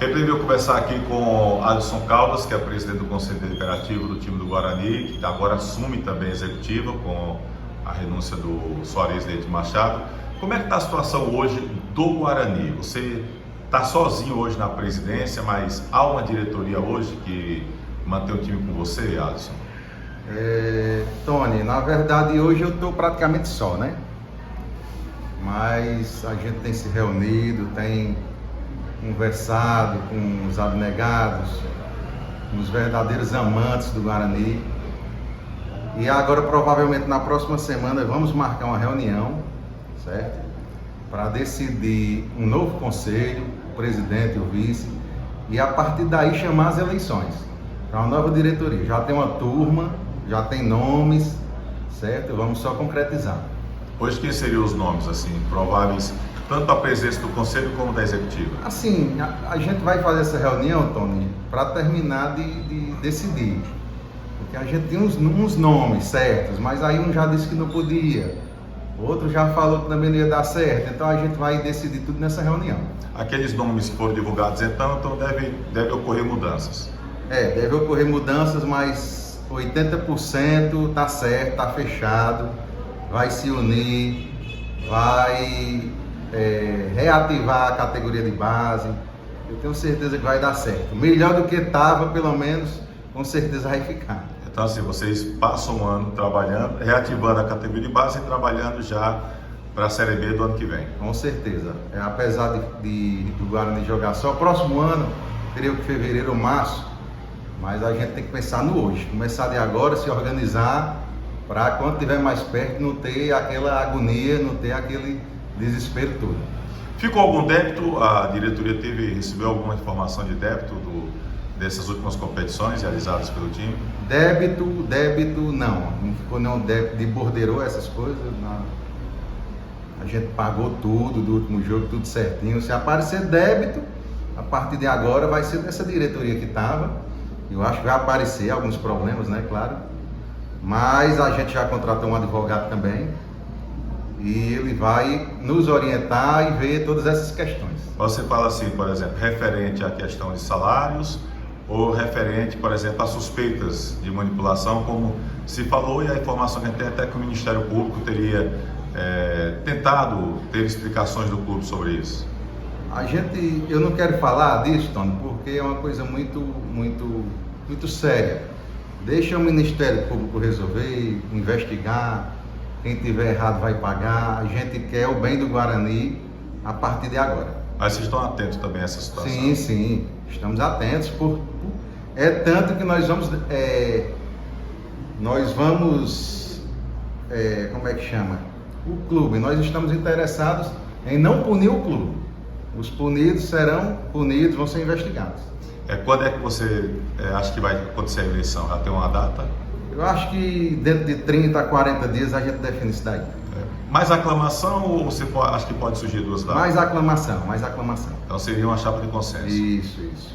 Quem veio conversar aqui com Alisson Caldas, que é presidente do Conselho Deliberativo do time do Guarani, que agora assume também a executiva com a renúncia do Soares Leite Machado. Como é que está a situação hoje do Guarani? Você está sozinho hoje na presidência, mas há uma diretoria hoje que mantém o time com você, Alisson? Tony, na verdade hoje eu estou praticamente só, né? Mas a gente tem se reunido, tem conversado com os abnegados, com os verdadeiros amantes do Guarani. E agora, provavelmente na próxima semana, vamos marcar uma reunião, certo? Para decidir um novo conselho, o presidente e o vice, e a partir daí chamar as eleições para uma nova diretoria. Já tem uma turma, já tem nomes, certo? Vamos só concretizar. Hoje, quem seriam os nomes, assim, prováveis, tanto a presença do Conselho como da Executiva? Assim, a gente vai fazer essa reunião, Tony, para terminar de decidir. Porque a gente tem uns nomes certos, mas aí um já disse que não podia, o outro já falou que também não ia dar certo, então a gente vai decidir tudo nessa reunião. Aqueles nomes que foram divulgados então deve ocorrer mudanças. Deve ocorrer mudanças, mas 80% está certo, está fechado, vai se unir, vai reativar a categoria de base. Eu tenho certeza que vai dar certo. Melhor do que estava, pelo menos, com certeza vai ficar. Então, assim, vocês passam um ano trabalhando, reativando a categoria de base e trabalhando já para a Série B do ano que vem. Com certeza. Apesar do Guarani jogar só o próximo ano, creio que fevereiro ou março, mas a gente tem que pensar no hoje. Começar de agora, se organizar, para quando estiver mais perto não ter aquela agonia, não ter aquele desespero todo. Ficou algum débito? A diretoria recebeu alguma informação de débito dessas últimas competições realizadas pelo time? Débito não ficou não débito de borderô, essas coisas, não. A gente pagou tudo do último jogo, tudo certinho. Se aparecer débito, a partir de agora vai ser dessa diretoria que estava. Eu acho que vai aparecer alguns problemas, né, claro. Mas a gente já contratou um advogado também e ele vai nos orientar e ver todas essas questões. Você fala assim, por exemplo, referente à questão de salários ou referente, por exemplo, a suspeitas de manipulação, como se falou, e a informação que tem até que o Ministério Público teria tentado ter explicações do clube sobre isso. Eu não quero falar disso, Tony, porque é uma coisa muito séria. Deixa o Ministério Público resolver, investigar, quem tiver errado vai pagar. A gente quer o bem do Guarani a partir de agora. Mas vocês estão atentos também a essa situação? Sim, estamos atentos. É tanto que nós vamos, como é que chama? O clube. Nós estamos interessados em não punir o clube. Os punidos serão punidos, vão ser investigados. Quando é que você acha que vai acontecer a eleição? Já tem uma data? Eu acho que dentro de 30 a 40 dias a gente define isso daí. Mais aclamação ou você acha que pode surgir duas datas? Mais aclamação. Então seria uma chapa de consenso. Isso.